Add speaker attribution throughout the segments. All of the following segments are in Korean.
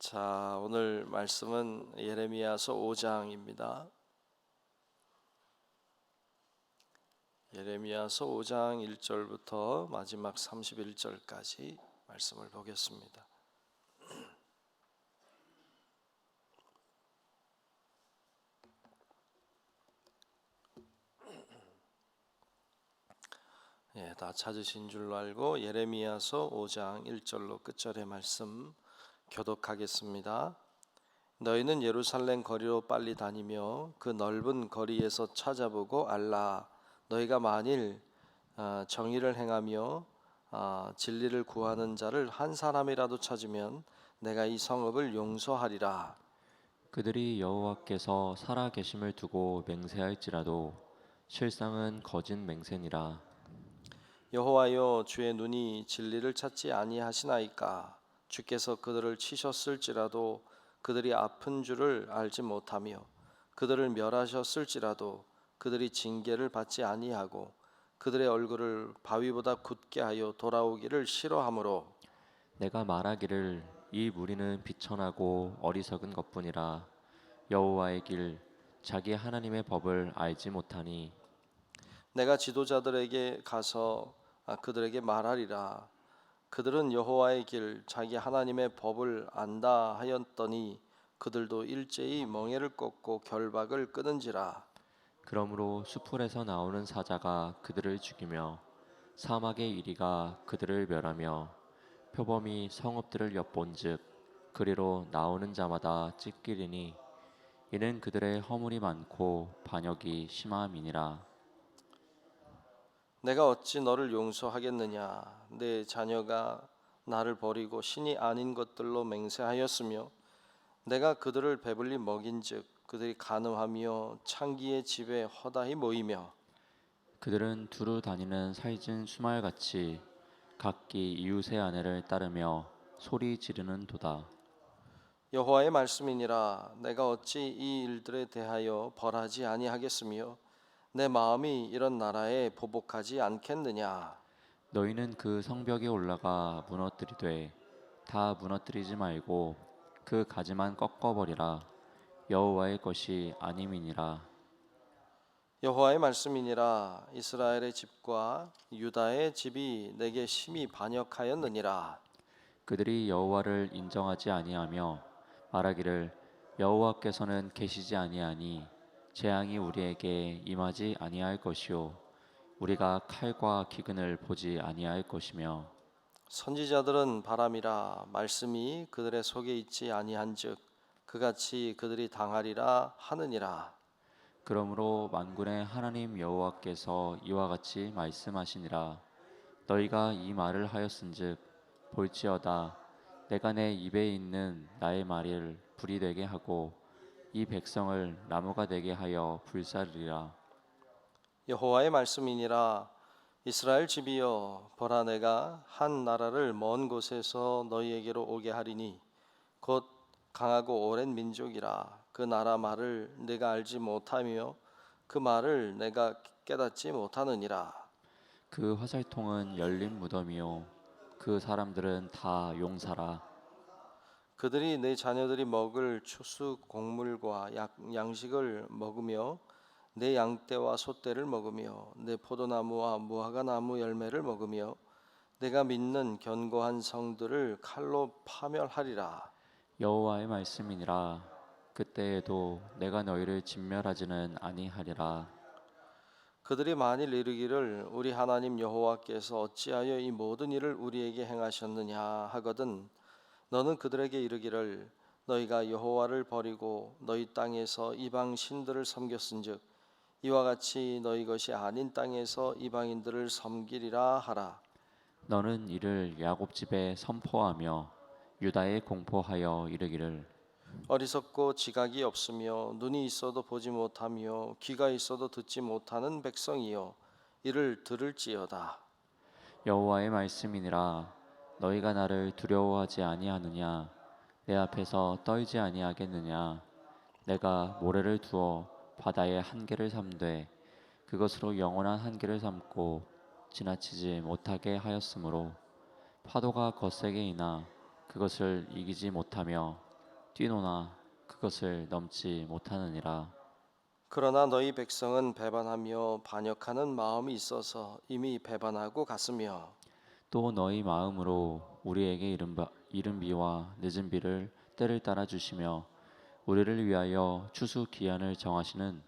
Speaker 1: 자, 오늘 말씀은 예레미야서 5장입니다. 예레미야서 5장 1절부터 마지막 31절까지 말씀을 보겠습니다. 다 찾으신 줄로 알고 예레미야서 5장 1절로 끝절의 말씀 교독하겠습니다. 너희는 예루살렘 거리로 빨리 다니며 그 넓은 거리에서 찾아보고 알라. 너희가 만일 정의를 행하며 진리를 구하는 자를 한 사람이라도 찾으면 내가 이 성읍을 용서하리라.
Speaker 2: 그들이 여호와께서 살아 계심을 두고 맹세할지라도 실상은 거짓 맹세니라.
Speaker 1: 여호와여, 주의 눈이 진리를 찾지 아니하시나이까? 주께서 그들을 치셨을지라도 그들이 아픈 줄을 알지 못하며 그들을 멸하셨을지라도 그들이 징계를 받지 아니하고 그들의 얼굴을 바위보다 굳게 하여 돌아오기를 싫어하므로
Speaker 2: 내가 말하기를 이 무리는 비천하고 어리석은 것뿐이라. 여호와의 길 자기 하나님의 법을 알지 못하니
Speaker 1: 내가 지도자들에게 가서 그들에게 말하리라. 그들은 여호와의 길 자기 하나님의 법을 안다 하였더니 그들도 일제히 멍에를 꺾고 결박을 끊은지라.
Speaker 2: 그러므로 수풀에서 나오는 사자가 그들을 죽이며 사막의 이리가 그들을 멸하며 표범이 성읍들을 엿본즉 그리로 나오는 자마다 찢기리니 이는 그들의 허물이 많고 반역이 심함이니라.
Speaker 1: 내가 어찌 너를 용서하겠느냐? 내 자녀가 나를 버리고 신이 아닌 것들로 맹세하였으며 내가 그들을 배불리 먹인즉 그들이 간음하며 창기의 집에 허다히 모이며
Speaker 2: 그들은 두루 다니는 살찐 수말같이 각기 이웃의 아내를 따르며 소리 지르는 도다.
Speaker 1: 여호와의 말씀이니라. 내가 어찌 이 일들에 대하여 벌하지 아니하겠으며 내 마음이 이런 나라에 보복하지 않겠느냐?
Speaker 2: 너희는 그 성벽에 올라가 무너뜨리되 다 무너뜨리지 말고 그 가지만 꺾어버리라. 여호와의 것이 아님이니라.
Speaker 1: 여호와의 말씀이니라. 이스라엘의 집과 유다의 집이 내게 심히 반역하였느니라.
Speaker 2: 그들이 여호와를 인정하지 아니하며 말하기를 여호와께서는 계시지 아니하니 재앙이 우리에게 임하지 아니할 것이요 우리가 칼과 기근을 보지 아니할 것이며
Speaker 1: 선지자들은 바람이라. 말씀이 그들의 속에 있지 아니한즉 그같이 그들이 당하리라 하느니라.
Speaker 2: 그러므로 만군의 하나님 여호와께서 이와 같이 말씀하시니라. 너희가 이 말을 하였은즉 볼지어다 내가 내 입에 있는 나의 말을 불이 되게 하고 이 백성을 나무가 되게 하여 불사르리라.
Speaker 1: 여호와의 말씀이니라. 이스라엘 집이여, 보라, 내가 한 나라를 먼 곳에서 너희에게로 오게 하리니 곧 강하고 오랜 민족이라. 그 나라 말을 내가 알지 못하며 그 말을 내가 깨닫지 못하느니라.
Speaker 2: 그 화살통은 열린 무덤이요 그 사람들은 다 용사라.
Speaker 1: 그들이 내 자녀들이 먹을 추수 곡물과 양식을 먹으며 내 양떼와 소떼를 먹으며 내 포도나무와 무화과 나무 열매를 먹으며 내가 믿는 견고한 성들을 칼로 파멸하리라.
Speaker 2: 여호와의 말씀이니라. 그때에도 내가 너희를 진멸하지는 아니하리라.
Speaker 1: 그들이 만일 이르기를 우리 하나님 여호와께서 어찌하여 이 모든 일을 우리에게 행하셨느냐 하거든 너는 그들에게 이르기를 너희가 여호와를 버리고 너희 땅에서 이방 신들을 섬겼은즉 이와 같이 너희 것이 아닌 땅에서 이방인들을 섬기리라 하라.
Speaker 2: 너는 이를 야곱 집에 선포하며 유다에 공포하여 이르기를
Speaker 1: 어리석고 지각이 없으며 눈이 있어도 보지 못하며 귀가 있어도 듣지 못하는 백성이여, 이를 들을지어다.
Speaker 2: 여호와의 말씀이니라. 너희가 나를 두려워하지 아니하느냐? 내 앞에서 떨지 아니하겠느냐? 내가 모래를 두어 바다의 한계를 삼되 그것으로 영원한 한계를 삼고 지나치지 못하게 하였으므로 파도가 거세게 이나 그것을 이기지 못하며 뛰노나 그것을 넘지 못하느니라.
Speaker 1: 그러나 너희 백성은 배반하며 반역하는 마음이 있어서 이미 배반하고 갔으며
Speaker 2: 또 너희 마음으로 우리에게 이른 비와 늦은 비를 때를 따라 주시며 우리를 위하여 추수 기한을 정하시는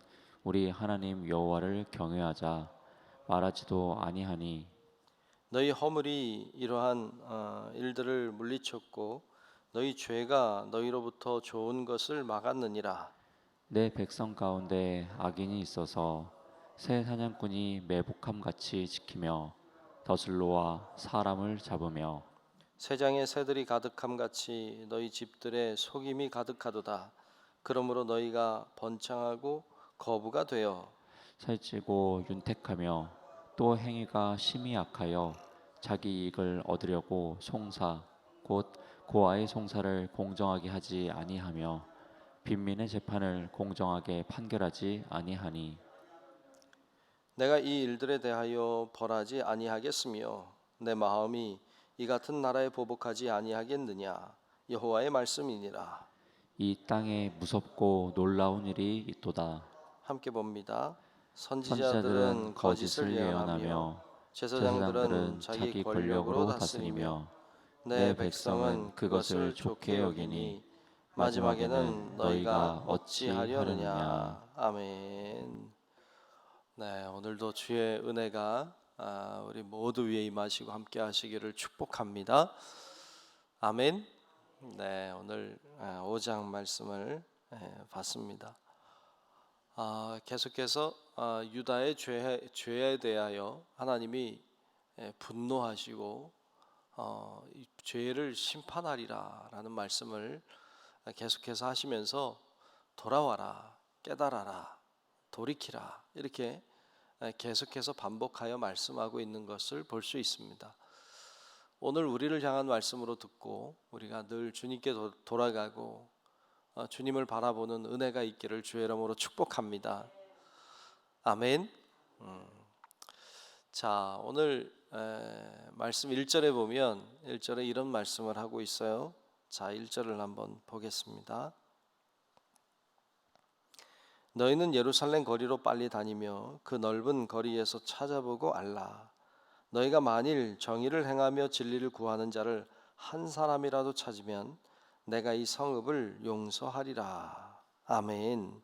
Speaker 2: 우리 하나님 여호와를 경외하자 말하지도 아니하니.
Speaker 1: 너희 허물이 이러한 일들을 물리쳤고 너희 죄가 너희로부터 좋은 것을 막았느니라.
Speaker 2: 내 백성 가운데 악인이 있어서 새 사냥꾼이 매복함 같이 지키며 덫을로와 사람을 잡으며
Speaker 1: 새장에 새들이 가득함 같이 너희 집들에 속임이 가득하도다. 그러므로 너희가 번창하고 거부가 되어
Speaker 2: 살찌고 윤택하며 또 행위가 심히 악하여 자기 이익을 얻으려고 송사 곧 고아의 송사를 공정하게 하지 아니하며 빈민의 재판을 공정하게 판결하지 아니하니.
Speaker 1: 내가 이 일들에 대하여 벌하지 아니하겠으며 내 마음이 이 같은 나라에 보복하지 아니하겠느냐. 여호와의 말씀이니라.
Speaker 2: 이 땅에 무섭고 놀라운 일이 있도다.
Speaker 1: 함께 봅니다.
Speaker 2: 선지자들은
Speaker 1: 선지자들은 거짓을
Speaker 2: 거짓을
Speaker 1: 예언하며
Speaker 2: 예언하며
Speaker 1: 제사장들은
Speaker 2: 제사장들은
Speaker 1: 자기
Speaker 2: 자기
Speaker 1: 권력으로
Speaker 2: 권력으로
Speaker 1: 다스리며
Speaker 2: 다스리며
Speaker 1: 내 백성은 그것을 좋게 여기니 마지막에는 너희가 어찌하려느냐. 아멘. 네, 오늘도 주의 은혜가 우리 모두 위에 임하시고 함께 하시기를 축복합니다. 아멘. 네, 오늘 5장 말씀을 봤습니다. 계속해서 유다의 죄에 대하여 하나님이 분노하시고 이 죄를 심판하리라라는 말씀을 계속해서 하시면서 돌아와라, 깨달아라, 돌이키라 이렇게 계속해서 반복하여 말씀하고 있는 것을 볼 수 있습니다. 오늘 우리를 향한 말씀으로 듣고 우리가 늘 주님께 돌아가고 주님을 바라보는 은혜가 있기를 주의 이름으로 축복합니다. 아멘. 자, 오늘 말씀 1절에 보면 1절에 이런 말씀을 하고 있어요. 자, 1절을 한번 보겠습니다. 너희는 예루살렘 거리로 빨리 다니며 그 넓은 거리에서 찾아보고 알라. 너희가 만일 정의를 행하며 진리를 구하는 자를 한 사람이라도 찾으면 내가 이 성읍을 용서하리라. 아멘.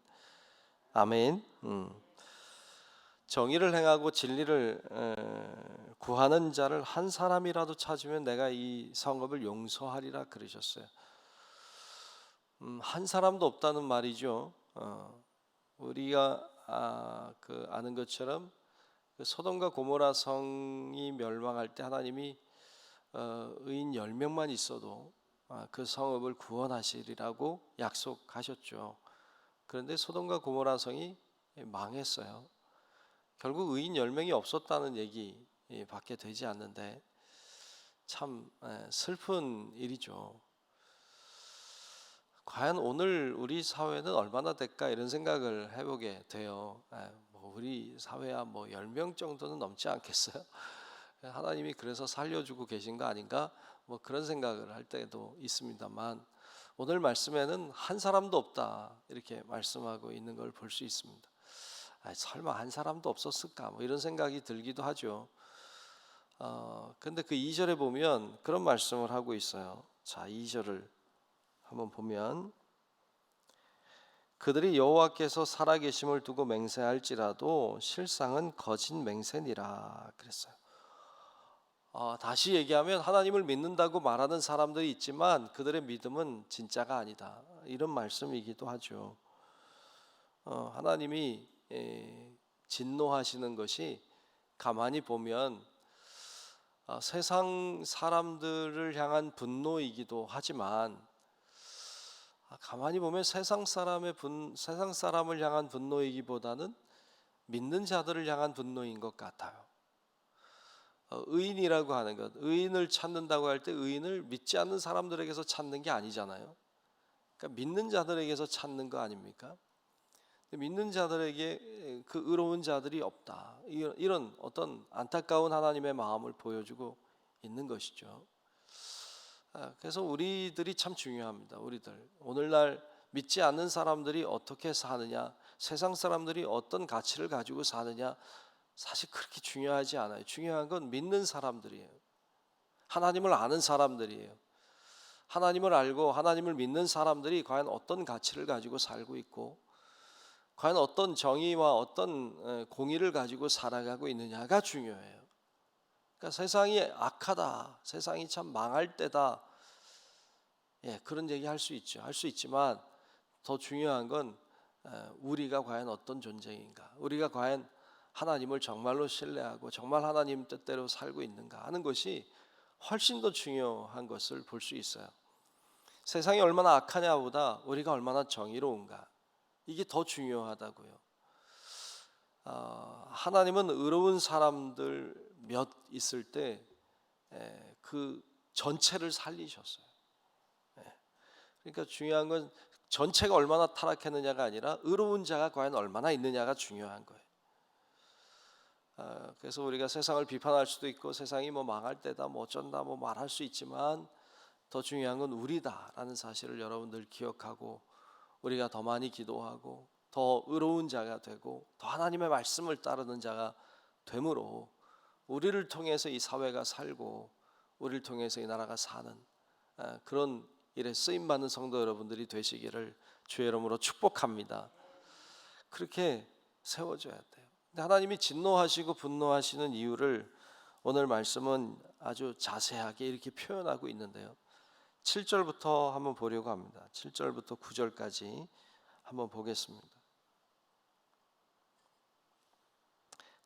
Speaker 1: 아멘. 정의를 행하고 진리를 구하는 자를 한 사람이라도 찾으면 내가 이 성읍을 용서하리라 그러셨어요. 한 사람도 없다는 말이죠. 우리가 아는 것처럼 그 소돔과 고모라 성이 멸망할 때 하나님이 의인 10명만 있어도 그 성읍을 구원하시리라고 약속하셨죠. 그런데 소돔과 고모라 성이 망했어요. 결국 의인 10명이 없었다는 얘기 밖에 되지 않는데 참 슬픈 일이죠. 과연 오늘 우리 사회는 얼마나 될까 이런 생각을 해보게 돼요. 우리 사회야 10명 정도는 넘지 않겠어요? 하나님이 그래서 살려주고 계신 거 아닌가? 그런 생각을 할 때도 있습니다만 오늘 말씀에는 한 사람도 없다 이렇게 말씀하고 있는 걸 볼 수 있습니다. 설마 한 사람도 없었을까? 이런 생각이 들기도 하죠. 근데 그 2절에 보면 그런 말씀을 하고 있어요. 자, 2절을 한번 보면 그들이 여호와께서 살아계심을 두고 맹세할지라도 실상은 거짓 맹세니라 그랬어요. 다시 얘기하면 하나님을 믿는다고 말하는 사람들이 있지만 그들의 믿음은 진짜가 아니다 이런 말씀이기도 하죠. 하나님이 진노하시는 것이 가만히 보면 세상 사람들을 향한 분노이기도 하지만 가만히 보면 세상 사람을 향한 분노이기보다는 믿는 자들을 향한 분노인 것 같아요. 의인이라고 하는 것, 의인을 찾는다고 할 때 의인을 믿지 않는 사람들에게서 찾는 게 아니잖아요. 그러니까 믿는 자들에게서 찾는 거 아닙니까? 믿는 자들에게 그 의로운 자들이 없다. 이런 어떤 안타까운 하나님의 마음을 보여주고 있는 것이죠. 그래서 우리들이 참 중요합니다. 우리들 오늘날 믿지 않는 사람들이 어떻게 사느냐, 세상 사람들이 어떤 가치를 가지고 사느냐, 사실 그렇게 중요하지 않아요. 중요한 건 믿는 사람들이에요. 하나님을 아는 사람들이에요. 하나님을 알고 하나님을 믿는 사람들이 과연 어떤 가치를 가지고 살고 있고, 과연 어떤 정의와 어떤 공의를 가지고 살아가고 있느냐가 중요해요. 그러니까 세상이 악하다, 세상이 참 망할 때다, 그런 얘기 할 수 있죠. 할 수 있지만 더 중요한 건 우리가 과연 어떤 존재인가, 우리가 과연 하나님을 정말로 신뢰하고 정말 하나님 뜻대로 살고 있는가 하는 것이 훨씬 더 중요한 것을 볼 수 있어요. 세상이 얼마나 악하냐보다 우리가 얼마나 정의로운가, 이게 더 중요하다고요. 하나님은 의로운 사람들 몇 있을 때 그 전체를 살리셨어요. 그러니까 중요한 건 전체가 얼마나 타락했느냐가 아니라 의로운 자가 과연 얼마나 있느냐가 중요한 거예요. 그래서 우리가 세상을 비판할 수도 있고 세상이 뭐 망할 때다 뭐 어쩐다 뭐 말할 수 있지만 더 중요한 건 우리다라는 사실을 여러분들 기억하고, 우리가 더 많이 기도하고 더 의로운 자가 되고 더 하나님의 말씀을 따르는 자가 되므로 우리를 통해서 이 사회가 살고 우리를 통해서 이 나라가 사는 그런 일에 쓰임받는 성도 여러분들이 되시기를 주의 이름으로 축복합니다. 그렇게 세워줘야 돼요. 근데 하나님이 진노하시고 분노하시는 이유를 오늘 말씀은 아주 자세하게 이렇게 표현하고 있는데요. 7절부터 한번 보려고 합니다. 7절부터 9절까지 한번 보겠습니다.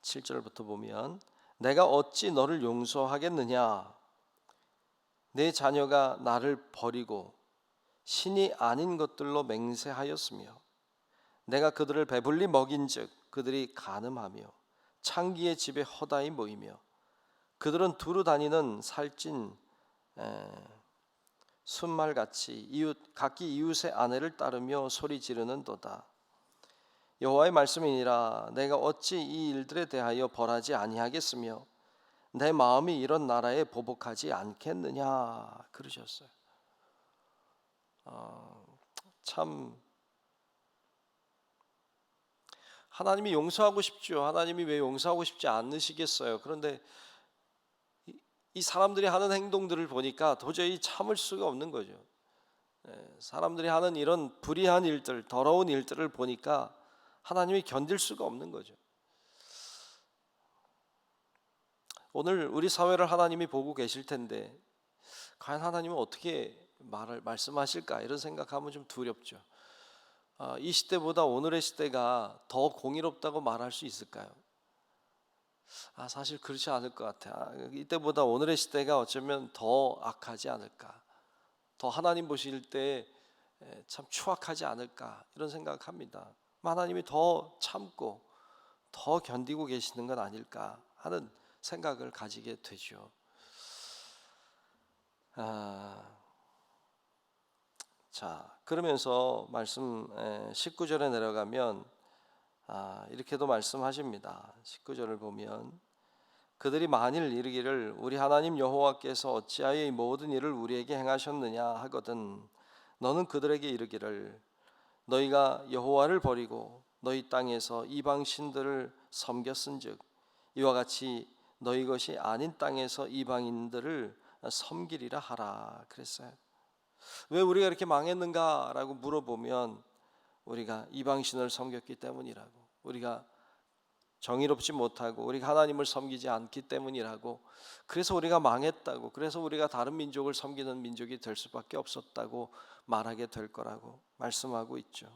Speaker 1: 7절부터 보면 내가 어찌 너를 용서하겠느냐, 내 자녀가 나를 버리고 신이 아닌 것들로 맹세하였으며 내가 그들을 배불리 먹인즉 그들이 간음하며 창기의 집에 허다히 모이며 그들은 두루 다니는 살찐 순말같이 각기 이웃의 아내를 따르며 소리 지르는도다. 여호와의 말씀이니라. 내가 어찌 이 일들에 대하여 벌하지 아니하겠으며 내 마음이 이런 나라에 보복하지 않겠느냐 그러셨어요. 참 하나님이 용서하고 싶죠. 하나님이 왜 용서하고 싶지 않으시겠어요. 그런데 이 사람들이 하는 행동들을 보니까 도저히 참을 수가 없는 거죠. 사람들이 하는 이런 불의한 일들, 더러운 일들을 보니까 하나님이 견딜 수가 없는 거죠. 오늘 우리 사회를 하나님이 보고 계실 텐데 과연 하나님은 어떻게 말씀하실까, 이런 생각하면 좀 두렵죠. 이 시대보다 오늘의 시대가 더 공의롭다고 말할 수 있을까요? 사실 그렇지 않을 것 같아. 이때보다 오늘의 시대가 어쩌면 더 악하지 않을까, 더 하나님 보실 때 참 추악하지 않을까, 이런 생각합니다. 하나님이 더 참고 더 견디고 계시는 건 아닐까 하는 생각을 가지게 되죠. 자, 그러면서 말씀 19절에 내려가면 이렇게도 말씀하십니다. 19절을 보면 그들이 만일 이르기를 우리 하나님 여호와께서 어찌하여 이 모든 일을 우리에게 행하셨느냐 하거든 너는 그들에게 이르기를 너희가 여호와를 버리고 너희 땅에서 이방 신들을 섬겼은즉 이와 같이 너희 것이 아닌 땅에서 이방인들을 섬기리라 하라 그랬어요. 왜 우리가 이렇게 망했는가라고 물어보면 우리가 이방신을 섬겼기 때문이라고, 우리가 정의롭지 못하고 우리가 하나님을 섬기지 않기 때문이라고, 그래서 우리가 망했다고, 그래서 우리가 다른 민족을 섬기는 민족이 될 수밖에 없었다고 말하게 될 거라고 말씀하고 있죠.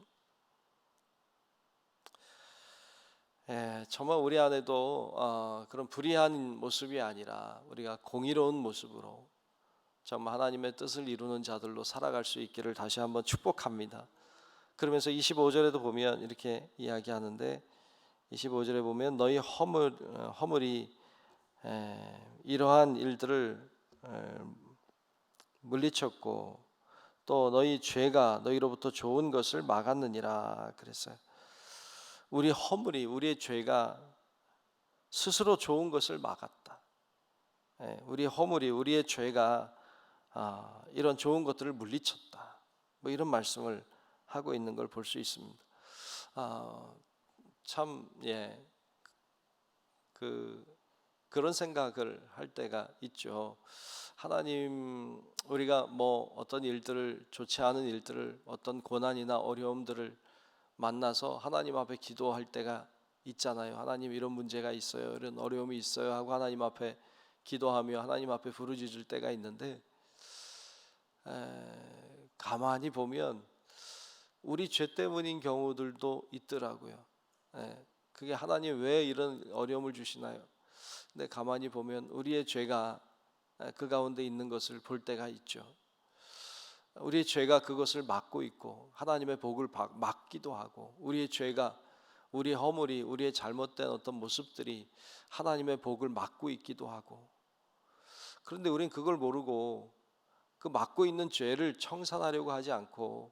Speaker 1: 정말 우리 안에도 그런 불의한 모습이 아니라 우리가 공의로운 모습으로 정말 하나님의 뜻을 이루는 자들로 살아갈 수 있기를 다시 한번 축복합니다. 그러면서 25절에도 보면 이렇게 이야기하는데 25절에 보면 너희 허물이 이러한 일들을 물리쳤고 또 너희 죄가 너희로부터 좋은 것을 막았느니라 그랬어요. 우리 허물이, 우리의 죄가 스스로 좋은 것을 막았다. 우리 허물이, 우리의 죄가 이런 좋은 것들을 물리쳤다. 뭐 이런 말씀을 하고 있는 걸 볼 수 있습니다. 참 그런 생각을 할 때가 있죠. 하나님, 우리가 뭐 어떤 일들을, 좋지 않은 일들을, 어떤 고난이나 어려움들을 만나서 하나님 앞에 기도할 때가 있잖아요. 하나님, 이런 문제가 있어요, 이런 어려움이 있어요 하고 하나님 앞에 기도하며 하나님 앞에 부르짖을 때가 있는데, 가만히 보면 우리 죄 때문인 경우들도 있더라고요. 그게 하나님 왜 이런 어려움을 주시나요? 근데 가만히 보면 우리의 죄가 그 가운데 있는 것을 볼 때가 있죠. 우리의 죄가 그것을 막고 있고 하나님의 복을 막기도 하고, 우리의 죄가, 우리의 허물이, 우리의 잘못된 어떤 모습들이 하나님의 복을 막고 있기도 하고, 그런데 우리는 그걸 모르고 그 막고 있는 죄를 청산하려고 하지 않고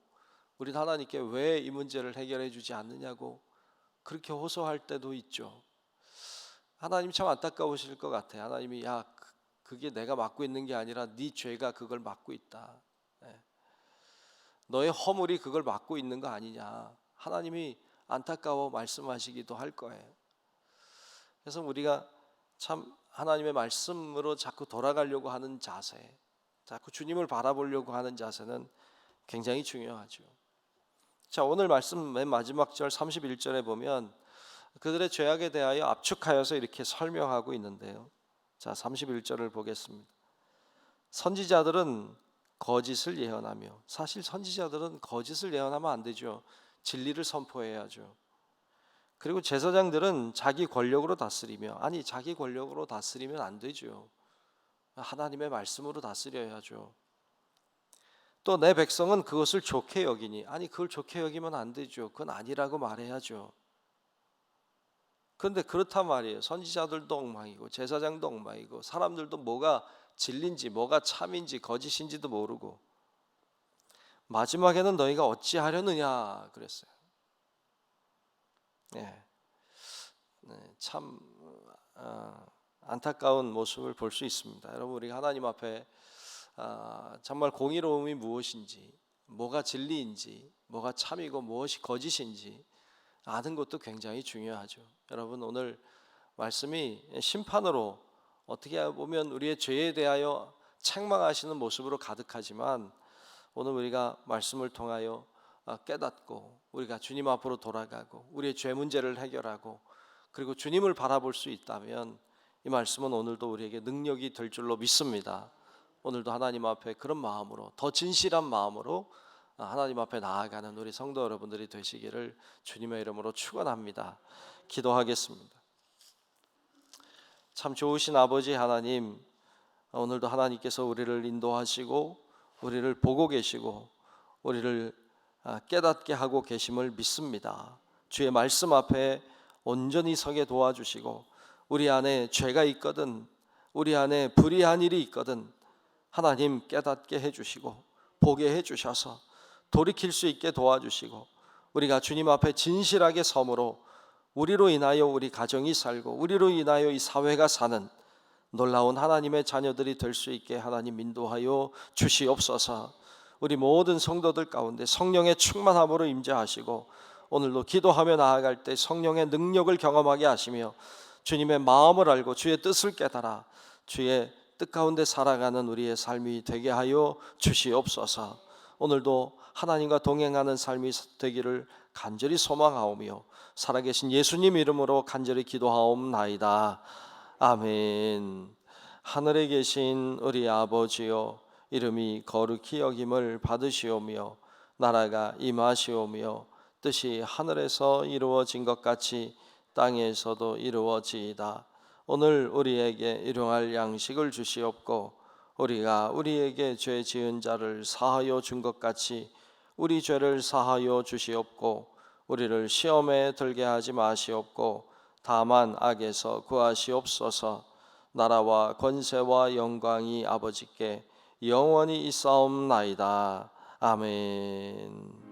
Speaker 1: 우리는 하나님께 왜 이 문제를 해결해 주지 않느냐고 그렇게 호소할 때도 있죠. 하나님 참 안타까우실 것 같아요. 하나님이 그게 내가 맡고 있는 게 아니라 네 죄가 그걸 맡고 있다. 너의 허물이 그걸 맡고 있는 거 아니냐. 하나님이 안타까워 말씀하시기도 할 거예요. 그래서 우리가 참 하나님의 말씀으로 자꾸 돌아가려고 하는 자세, 자꾸 주님을 바라보려고 하는 자세는 굉장히 중요하죠. 자, 오늘 말씀 맨 마지막 절 31절에 보면 그들의 죄악에 대하여 압축하여서 이렇게 설명하고 있는데요. 자, 31절을 보겠습니다. 선지자들은 거짓을 예언하며, 사실 선지자들은 거짓을 예언하면 안 되죠. 진리를 선포해야죠. 그리고 제사장들은 자기 권력으로 다스리며, 아니 자기 권력으로 다스리면 안 되죠. 하나님의 말씀으로 다스려야죠. 또 내 백성은 그것을 좋게 여기니, 아니 그걸 좋게 여기면 안 되죠. 그건 아니라고 말해야죠. 그런데 그렇단 말이에요. 선지자들도 엉망이고 제사장도 엉망이고 사람들도 뭐가 진리인지 뭐가 참인지 거짓인지도 모르고, 마지막에는 너희가 어찌하려느냐 그랬어요. 참 안타까운 모습을 볼 수 있습니다. 여러분, 우리가 하나님 앞에 정말 공의로움이 무엇인지, 뭐가 진리인지, 뭐가 참이고 무엇이 거짓인지 아는 것도 굉장히 중요하죠. 여러분, 오늘 말씀이 심판으로 어떻게 보면 우리의 죄에 대하여 책망하시는 모습으로 가득하지만, 오늘 우리가 말씀을 통하여 깨닫고 우리가 주님 앞으로 돌아가고 우리의 죄 문제를 해결하고 그리고 주님을 바라볼 수 있다면 이 말씀은 오늘도 우리에게 능력이 될 줄로 믿습니다. 오늘도 하나님 앞에 그런 마음으로, 더 진실한 마음으로 하나님 앞에 나아가는 우리 성도 여러분들이 되시기를 주님의 이름으로 축원합니다. 기도하겠습니다. 참 좋으신 아버지 하나님, 오늘도 하나님께서 우리를 인도하시고 우리를 보고 계시고 우리를 깨닫게 하고 계심을 믿습니다. 주의 말씀 앞에 온전히 서게 도와주시고, 우리 안에 죄가 있거든, 우리 안에 불의한 일이 있거든 하나님 깨닫게 해주시고 보게 해주셔서 돌이킬 수 있게 도와주시고, 우리가 주님 앞에 진실하게 섬으로 우리로 인하여 우리 가정이 살고 우리로 인하여 이 사회가 사는 놀라운 하나님의 자녀들이 될 수 있게 하나님 인도하여 주시옵소서. 우리 모든 성도들 가운데 성령의 충만함으로 임재하시고 오늘도 기도하며 나아갈 때 성령의 능력을 경험하게 하시며 주님의 마음을 알고 주의 뜻을 깨달아 주의 뜻 가운데 살아가는 우리의 삶이 되게 하여 주시옵소서. 오늘도 하나님과 동행하는 삶이 되기를 간절히 소망하오며 살아계신 예수님 이름으로 간절히 기도하옵나이다. 아멘. 하늘에 계신 우리 아버지여, 이름이 거룩히 여김을 받으시오며 나라가 임하시오며 뜻이 하늘에서 이루어진 것 같이 땅에서도 이루어지이다. 오늘 우리에게 일용할 양식을 주시옵고 우리가 우리에게 죄 지은 자를 사하여 준 것 같이 우리 죄를 사하여 주시옵고 우리를 시험에 들게 하지 마시옵고 다만 악에서 구하시옵소서. 나라와 권세와 영광이 아버지께 영원히 있사옵나이다. 아멘.